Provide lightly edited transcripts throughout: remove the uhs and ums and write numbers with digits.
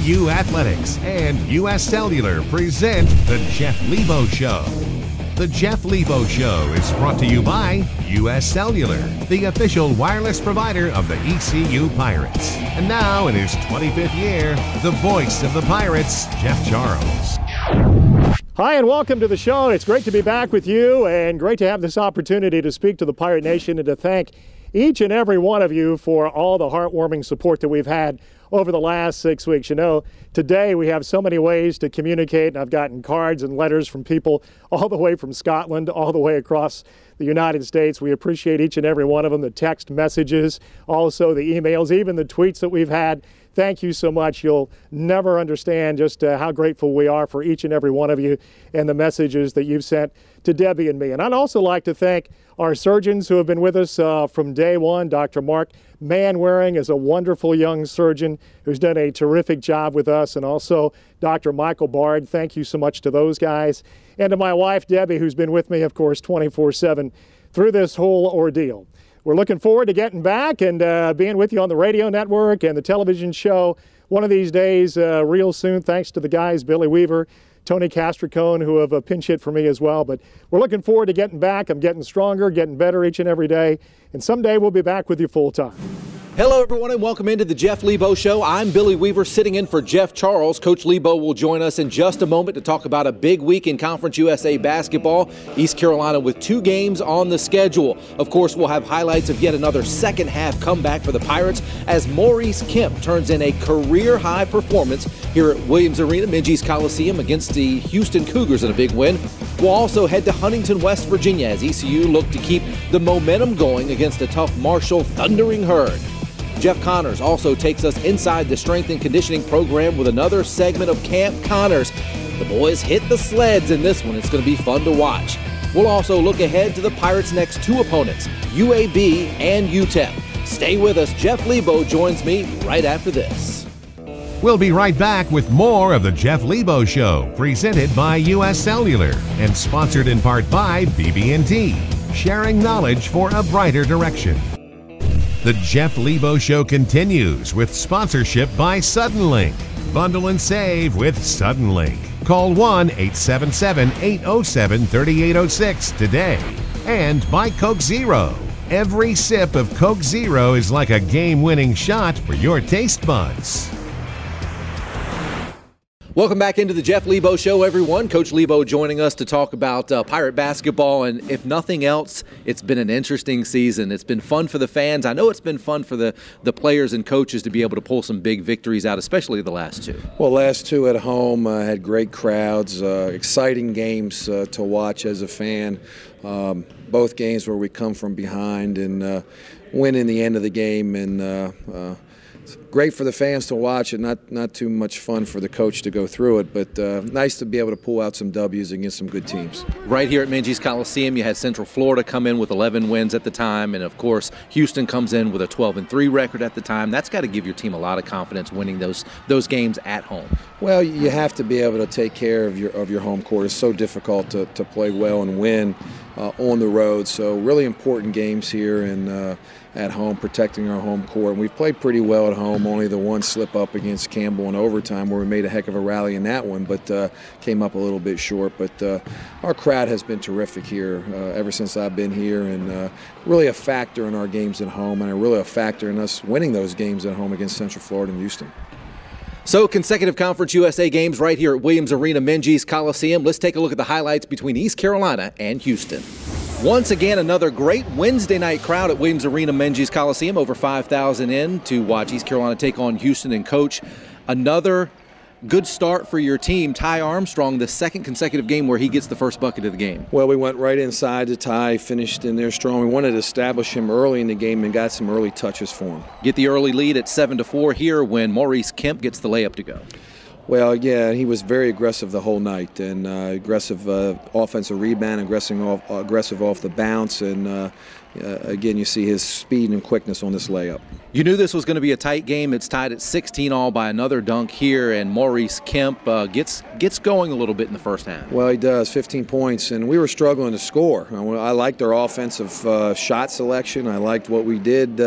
ECU Athletics and U.S. Cellular present The Jeff Lebo Show. The Jeff Lebo Show is brought to you by U.S. Cellular, the official wireless provider of the ECU Pirates. And now, in his 25th year, the voice of the Pirates, Jeff Charles. Hi, and welcome to the show. It's great to be back with you, and great to have this opportunity to speak to the Pirate Nation and to thank each and every one of you for all the heartwarming support that we've had over the last 6 weeks. You know, today we have so many ways to communicate, and I've gotten cards and letters from people all the way from Scotland, all the way across the United States. We appreciate each and every one of them, the text messages, also the emails, even the tweets that we've had. Thank you so much. You'll never understand just how grateful we are for each and every one of you and the messages that you've sent to Debbie and me. And I'd also like to thank our surgeons who have been with us from day one. Dr. Mark Manwaring is a wonderful young surgeon who's done a terrific job with us, and also Dr. Michael Bard. Thank you so much to those guys. And to my wife, Debbie, who's been with me, of course, 24/7 through this whole ordeal. We're looking forward to getting back and being with you on the radio network and the television show one of these days real soon, thanks to the guys, Billy Weaver, Tony Castricone, who have pinch hit for me as well. But we're looking forward to getting back. I'm getting stronger, getting better each and every day. And someday we'll be back with you full time. Hello, everyone, and welcome into the Jeff Lebo Show. I'm Billy Weaver, sitting in for Jeff Charles. Coach Lebo will join us in just a moment to talk about a big week in Conference USA basketball. East Carolina with 2 games on the schedule. Of course, we'll have highlights of yet another second-half comeback for the Pirates as Maurice Kemp turns in a career-high performance here at Williams Arena, Minges Coliseum, against the Houston Cougars in a big win. We'll also head to Huntington, West Virginia, as ECU look to keep the momentum going against a tough Marshall Thundering Herd. Jeff Connors also takes us inside the strength and conditioning program with another segment of Camp Connors. The boys hit the sleds in this one. It's going to be fun to watch. We'll also look ahead to the Pirates' next 2 opponents, UAB and UTEP. Stay with us. Jeff Lebo joins me right after this. We'll be right back with more of The Jeff Lebo Show, presented by U.S. Cellular and sponsored in part by BB&T, sharing knowledge for a brighter direction. The Jeff Lebo Show continues with sponsorship by Suddenlink. Bundle and save with Suddenlink. Call 1-877-807-3806 today. And by Coke Zero. Every sip of Coke Zero is like a game-winning shot for your taste buds. Welcome back into the Jeff Lebo Show, everyone. Coach Lebo joining us to talk about Pirate basketball, and if nothing else, it's been an interesting season. It's been fun for the fans. I know it's been fun for the players and coaches to be able to pull some big victories out, especially the last 2. Well, last 2 at home had great crowds, exciting games to watch as a fan. Both games where we come from behind and win in the end of the game, and great for the fans to watch and not too much fun for the coach to go through it, but nice to be able to pull out some W's against some good teams. Right here at Minges Coliseum, you had Central Florida come in with 11 wins at the time, and of course Houston comes in with a 12-3 record at the time. That's got to give your team a lot of confidence winning those games at home. Well, you have to be able to take care of your home court. It's so difficult to play well and win on the road, so really important games here and at home, protecting our home court. And we've played pretty well at home, only the one slip up against Campbell in overtime where we made a heck of a rally in that one, but came up a little bit short. But our crowd has been terrific here ever since I've been here, and really a factor in our games at home, and really a factor in us winning those games at home against Central Florida and Houston. So consecutive Conference USA games right here at Williams Arena, Minges Coliseum. Let's take a look at the highlights between East Carolina and Houston. Once again, another great Wednesday night crowd at Williams Arena, Minges Coliseum. Over 5,000 in to watch East Carolina take on Houston. And Coach, another good start for your team. Ty Armstrong, the second consecutive game where he gets the first bucket of the game. Well, we went right inside to Ty, finished in there strong. We wanted to establish him early in the game and got some early touches for him. Get the early lead at 7-4 here when Maurice Kemp gets the layup to go. Well, yeah, he was very aggressive the whole night, and aggressive offensive rebound, aggressive off the bounce, and again, you see his speed and quickness on this layup. You knew this was going to be a tight game. It's tied at 16 all by another dunk here, and Maurice Kemp gets going a little bit in the first half. Well, he does, 15 points, and we were struggling to score. I liked our offensive shot selection. I liked what we did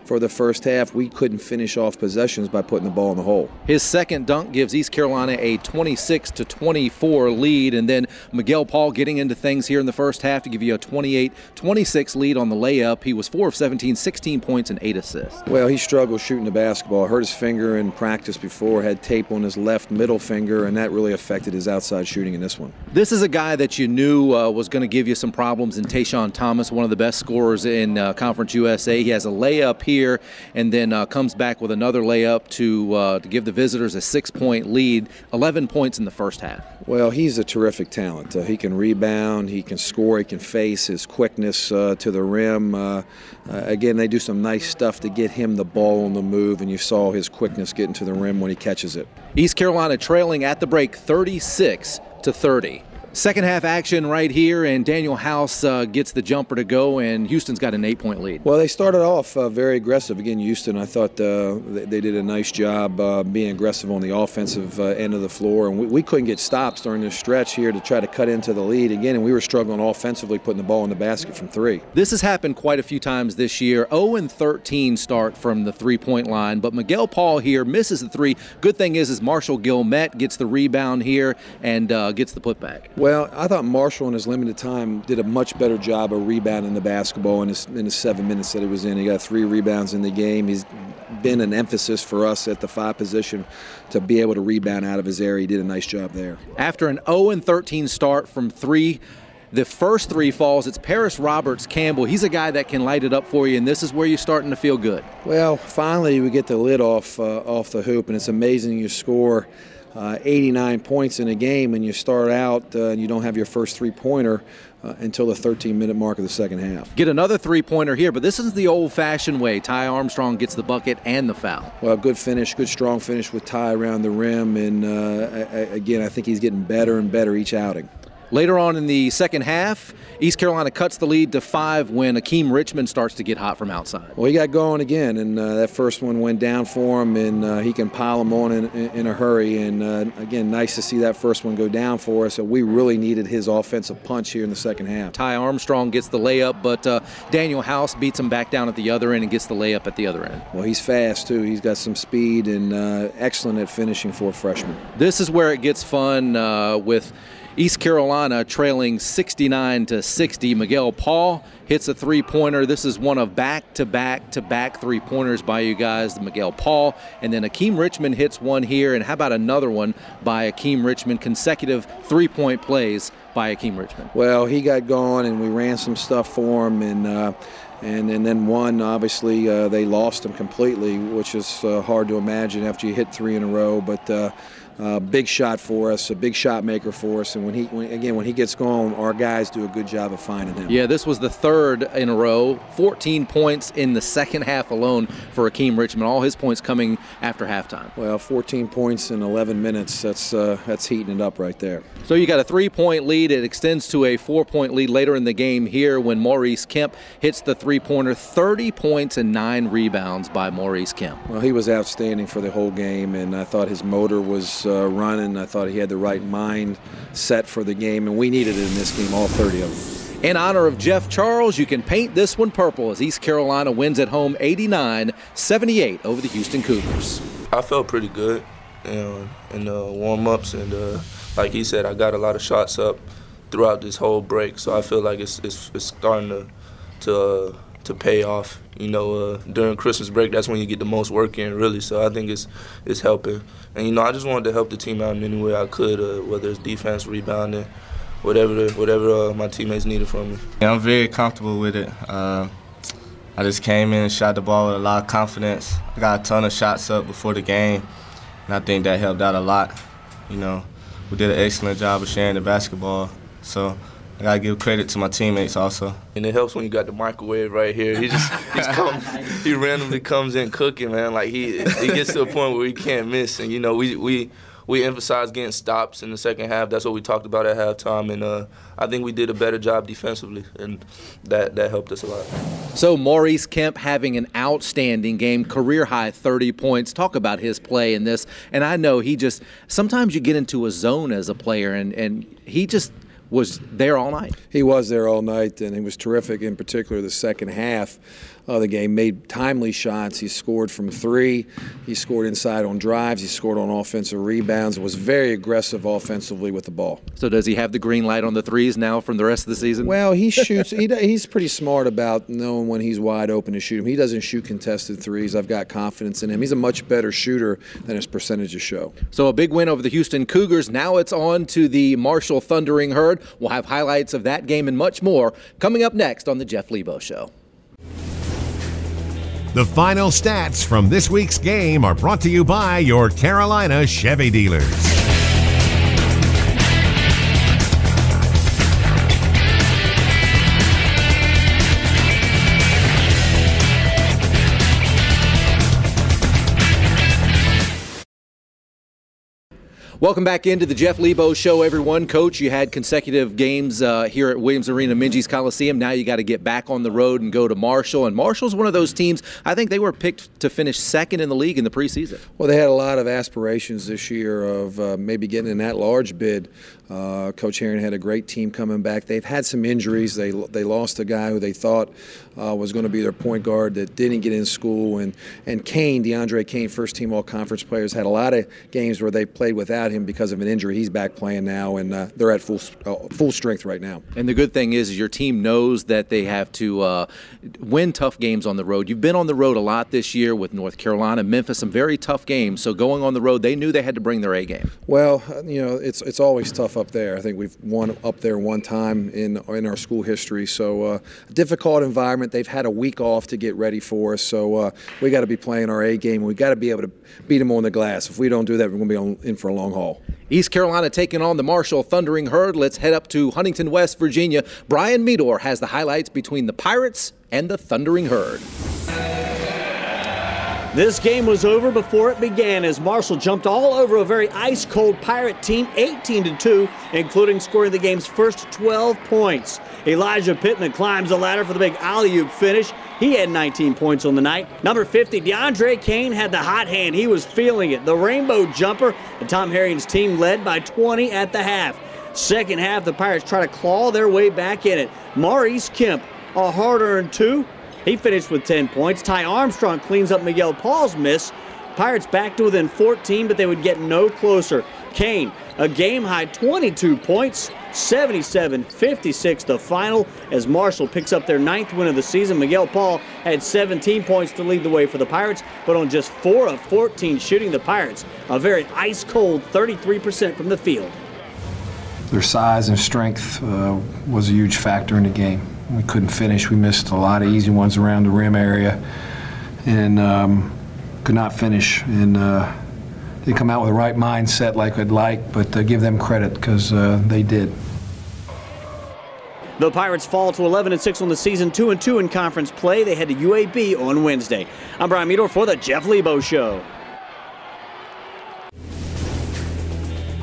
for the first half. We couldn't finish off possessions by putting the ball in the hole. His second dunk gives East Carolina a 26-24 lead, and then Miguel Paul getting into things here in the first half to give you a 28-26 lead on the layup. He was 4 of 17, 16 points and 8 assists. Well, he struggled shooting the basketball. Hurt his finger in practice before, had tape on his left middle finger, and that really affected his outside shooting in this one. This is a guy that you knew was going to give you some problems in Tayshawn Thomas, one of the best scorers in Conference USA. He has a layup here and then comes back with another layup to give the visitors a 6-point lead, 11 points in the first half. Well, he's a terrific talent. He can rebound, he can score, he can face, his quickness to the rim. Again, they do some nice stuff to get him the ball on the move, and you saw his quickness getting to the rim when he catches it. East Carolina trailing at the break 36-30. Second half action right here, and Daniel House gets the jumper to go, and Houston's got an 8-point lead. Well, they started off very aggressive. Again, Houston, I thought they did a nice job being aggressive on the offensive end of the floor, and we couldn't get stops during this stretch here to try to cut into the lead again, and we were struggling offensively putting the ball in the basket from three. This has happened quite a few times this year. 0-13 start from the three-point line, but Miguel Paul here misses the three. Good thing is Marshall Gilmette gets the rebound here and gets the putback. Well, I thought Marshall in his limited time did a much better job of rebounding the basketball in his 7 minutes that he was in. He got 3 rebounds in the game. He's been an emphasis for us at the 5 position to be able to rebound out of his area. He did a nice job there. After an 0-13 start from 3, the first 3 falls. It's Paris Roberts-Campbell. He's a guy that can light it up for you, and this is where you're starting to feel good. Well, finally we get the lid off the hoop, and it's amazing you score 89 points in a game and you start out and you don't have your first three-pointer until the 13-minute mark of the second half. Get another three-pointer here, but this is the old-fashioned way. Ty Armstrong gets the bucket and the foul. Well, good finish, good strong finish with Ty around the rim, and again, I think he's getting better and better each outing. Later on in the second half, East Carolina cuts the lead to 5 when Akeem Richmond starts to get hot from outside. Well, he got going again, and that first one went down for him, and he can pile them on in a hurry. And again, nice to see that first one go down for us. So we really needed his offensive punch here in the second half. Ty Armstrong gets the layup, but Daniel House beats him back down at the other end and gets the layup at the other end. Well, he's fast, too. He's got some speed and excellent at finishing for a freshman. This is where it gets fun with East Carolina trailing 69-60. Miguel Paul hits a three-pointer. This is one of back-to-back-to-back three-pointers by you guys, Miguel Paul. And then Akeem Richmond hits one here. And how about another one by Akeem Richmond? Consecutive three-point plays by Akeem Richmond. Well, he got going, and we ran some stuff for him. And then one, obviously, they lost him completely, which is hard to imagine after you hit 3 in a row. But big shot for us, a big shot maker for us. And when he gets going, our guys do a good job of finding him. Yeah, this was the 3rd in a row, 14 points in the second half alone for Akeem Richmond. All his points coming after halftime. Well, 14 points in 11 minutes, that's heating it up right there. So you got a 3-point lead. It extends to a 4-point lead later in the game here when Maurice Kemp hits the three-pointer. 30 points and 9 rebounds by Maurice Kemp. Well, he was outstanding for the whole game, and I thought his motor was running. I thought he had the right mind set for the game, and we needed it in this game, all 30 of them. In honor of Jeff Charles, you can paint this one purple as East Carolina wins at home 89-78 over the Houston Cougars. I felt pretty good, in the warm-ups, and like he said, I got a lot of shots up throughout this whole break, so I feel like it's starting to pay off. During Christmas break, that's when you get the most work in, really. So I think it's helping. And I just wanted to help the team out in any way I could, whether it's defense, rebounding, whatever my teammates needed from me. Yeah, I'm very comfortable with it. I just came in and shot the ball with a lot of confidence. I got a ton of shots up before the game, and I think that helped out a lot. We did an excellent job of sharing the basketball. So I gotta give credit to my teammates also. And it helps when you got the microwave right here. He randomly comes in cooking, man. Like he gets to a point where he can't miss. And we we emphasized getting stops in the second half. That's what we talked about at halftime, and I think we did a better job defensively, and that helped us a lot. So Maurice Kemp having an outstanding game, career-high 30 points. Talk about his play in this. And I know sometimes you get into a zone as a player, and he just was there all night. He was there all night, and he was terrific, in particular the second half of the game. Made timely shots. He scored from three. He scored inside on drives. He scored on offensive rebounds. Was very aggressive offensively with the ball. So does he have the green light on the threes now from the rest of the season? Well, he shoots. He's pretty smart about knowing when he's wide open to shoot him. He doesn't shoot contested threes. I've got confidence in him. He's a much better shooter than his percentages show. So a big win over the Houston Cougars. Now it's on to the Marshall Thundering Herd. We'll have highlights of that game and much more coming up next on the Jeff Lebo Show. The final stats from this week's game are brought to you by your Carolina Chevy dealers. Welcome back into the Jeff Lebo Show, everyone. Coach, you had consecutive games here at Williams Arena, Minges Coliseum. Now you got to get back on the road and go to Marshall. And Marshall's one of those teams, I think they were picked to finish second in the league in the preseason. Well, they had a lot of aspirations this year of maybe getting in that large bid. Coach Herron had a great team coming back. They've had some injuries. They lost a guy who they thought was going to be their point guard that didn't get in school. And Kane, DeAndre Kane, first-team all-conference players, had a lot of games where they played without him because of an injury. He's back playing now, and they're at full strength right now. And the good thing is your team knows that they have to win tough games on the road. You've been on the road a lot this year with North Carolina, Memphis, some very tough games. So going on the road, they knew they had to bring their A game. Well, it's always tough up there. I think we've won up there one time in our school history. So a difficult environment. They've had a week off to get ready for us. So we got to be playing our A game. We got to be able to beat them on the glass. If we don't do that, we're going to be in for a long haul. East Carolina taking on the Marshall Thundering Herd. Let's head up to Huntington, West Virginia. Brian Meador has the highlights between the Pirates and the Thundering Herd. This game was over before it began as Marshall jumped all over a very ice-cold Pirate team, 18-2, including scoring the game's first 12 points. Elijah Pittman climbs the ladder for the big alley-oop finish. He had 19 points on the night. Number 50, DeAndre Kane had the hot hand. He was feeling it. The rainbow jumper, and Tom Herring's team led by 20 at the half. Second half, the Pirates try to claw their way back in it. Maurice Kemp, a hard-earned 2. He finished with 10 points. Ty Armstrong cleans up Miguel Paul's miss. Pirates back to within 14, but they would get no closer. Kane, a game-high 22 points, 77-56 the final as Marshall picks up their 9th win of the season. Miguel Paul had 17 points to lead the way for the Pirates, but on just 4 of 14 shooting, the Pirates a very ice-cold 33% from the field. Their size and strength was a huge factor in the game. We couldn't finish. We missed a lot of easy ones around the rim area and could not finish. And they come out with the right mindset like I'd like, but give them credit because they did. The Pirates fall to 11-6 on the season, 2-2 in conference play. They head to UAB on Wednesday. I'm Brian Meador for the Jeff Lebo Show.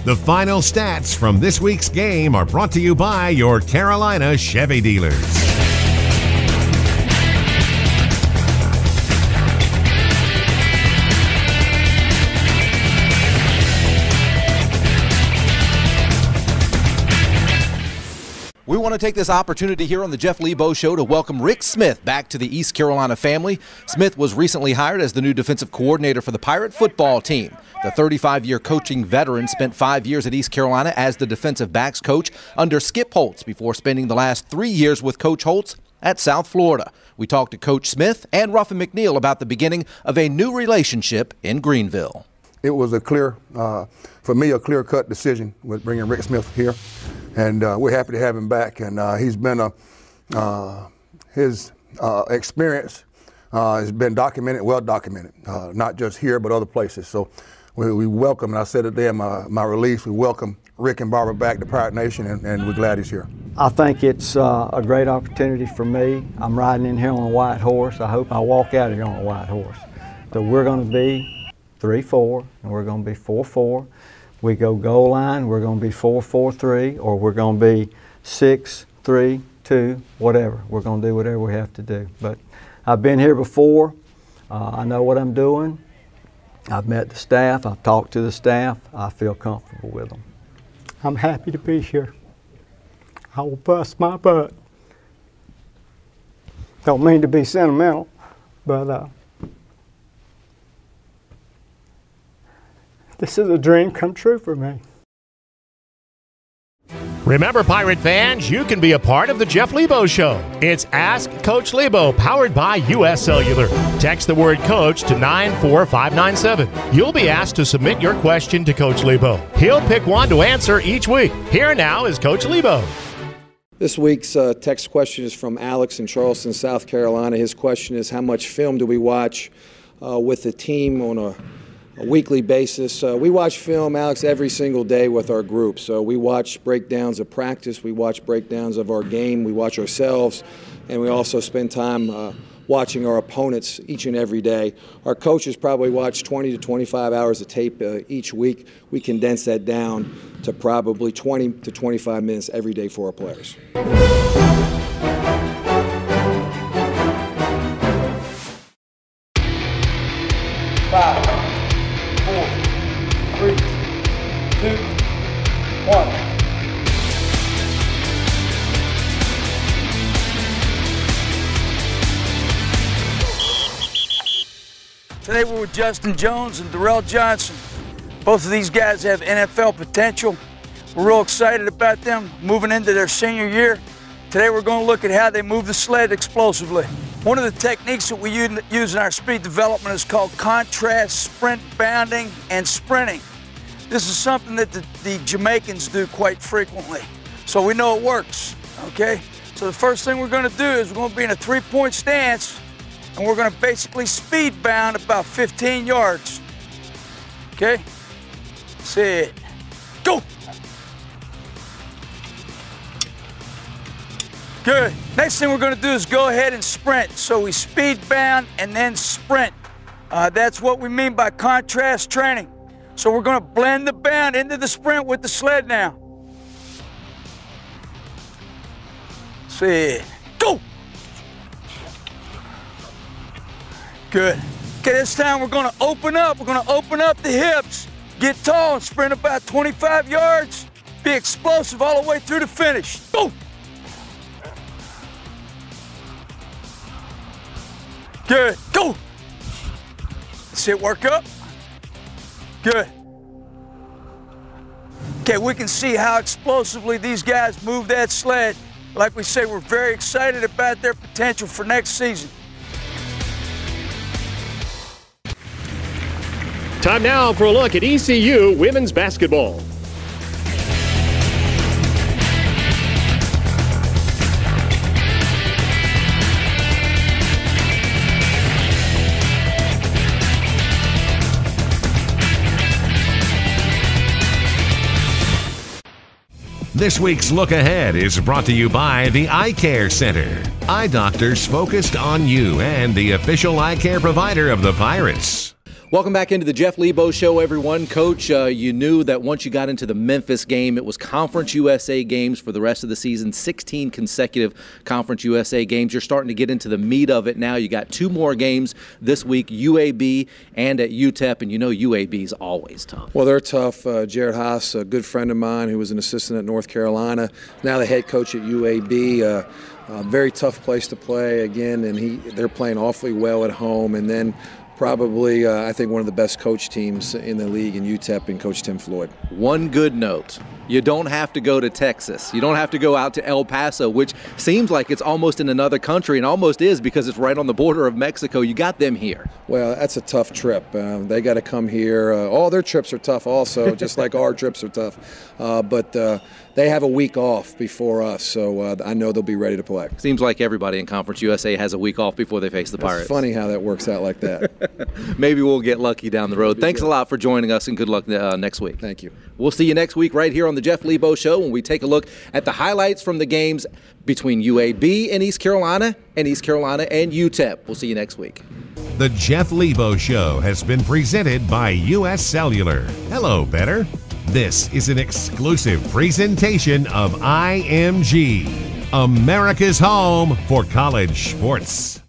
The final stats from this week's game are brought to you by your Carolina Chevy dealers. We want to take this opportunity here on the Jeff Lebo Show to welcome Rick Smith back to the East Carolina family. Smith was recently hired as the new defensive coordinator for the Pirate football team. The 35-year coaching veteran spent 5 years at East Carolina as the defensive backs coach under Skip Holtz before spending the last 3 years with Coach Holtz at South Florida. We talked to Coach Smith and Ruffin McNeil about the beginning of a new relationship in Greenville. It was for me, a clear-cut decision with bringing Rick Smith here. And we're happy to have him back. And he's been his experience has been well documented, not just here but other places. So we welcome, and I said it there in my release, we welcome Rick and Barbara back to Pirate Nation, and we're glad he's here. I think it's a great opportunity for me. I'm riding in here on a white horse. I hope I walk out of here on a white horse. So we're going to be 3-4, and we're going to be 4-4. we go goal line, we're going to be 4-4-3, or we're going to be 6-3-2, whatever. We're going to do whatever we have to do. But I've been here before. I know what I'm doing. I've met the staff. I've talked to the staff. I feel comfortable with them. I'm happy to be here. I will bust my butt. Don't mean to be sentimental, but this is a dream come true for me. Remember, Pirate fans, you can be a part of the Jeff Lebo Show. It's Ask Coach Lebo, powered by U.S. Cellular. Text the word coach to 94597. You'll be asked to submit your question to Coach Lebo. He'll pick one to answer each week. Here now is Coach Lebo. This week's text question is from Alex in Charleston, South Carolina. His question is, how much film do we watch with the team on a weekly basis? We watch film, Alex, every single day with our group. So we watch breakdowns of practice, we watch breakdowns of our game, we watch ourselves, and we also spend time watching our opponents each and every day. Our coaches probably watch 20 to 25 hours of tape each week. We condense that down to probably 20 to 25 minutes every day for our players. 5, 4, 3, 2, 1. Today we're with Justin Jones and Darrell Johnson. Both of these guys have NFL potential. We're real excited about them moving into their senior year. Today we're going to look at how they move the sled explosively. One of the techniques that we use in our speed development is called contrast sprint bounding and sprinting. This is something that the Jamaicans do quite frequently, so we know it works, okay? So the first thing we're going to do is we're going to be in a three-point stance, and we're going to basically speed bound about 15 yards, okay? Set, go! Good. Next thing we're going to do is go ahead and sprint. So we speed bound and then sprint. That's what we mean by contrast training. So we're going to blend the bound into the sprint with the sled now. Set, go! Good. Okay, this time we're going to open up. We're going to open up the hips, get tall and sprint about 25 yards. Be explosive all the way through the finish. Go! Good. Go! That's it. Work up. Good. Okay, we can see how explosively these guys move that sled. Like we say, we're very excited about their potential for next season. Time now for a look at ECU women's basketball. This week's Look Ahead is brought to you by the Eye Care Center. Eye doctors focused on you and the official eye care provider of the Pirates. Welcome back into the Jeff Lebo Show, everyone. Coach, you knew that once you got into the Memphis game, it was Conference USA games for the rest of the season, 16 consecutive Conference USA games. You're starting to get into the meat of it now. You got 2 more games this week, UAB and at UTEP, and you know UAB is always tough. Well, they're tough. Jared Haas, a good friend of mine who was an assistant at North Carolina, now the head coach at UAB. Very tough place to play again, and they're playing awfully well at home. And then probably, I think, one of the best coach teams in the league in UTEP and Coach Tim Floyd. One good note. You don't have to go to Texas. You don't have to go out to El Paso, which seems like it's almost in another country, and almost is because it's right on the border of Mexico. You got them here. Well, that's a tough trip. They got to come here. All their trips are tough also, just like our trips are tough. But they have a week off before us, so I know they'll be ready to play. Seems like everybody in Conference USA has a week off before they face the Pirates. It's funny how that works out like that. Maybe we'll get lucky down the road. Thanks a lot for joining us, and good luck next week. Thank you. We'll see you next week right here on the Jeff Lebo Show when we take a look at the highlights from the games between UAB and East Carolina and UTEP. We'll see you next week. The Jeff Lebo Show has been presented by U.S. Cellular. Hello, better. This is an exclusive presentation of IMG, America's home for college sports.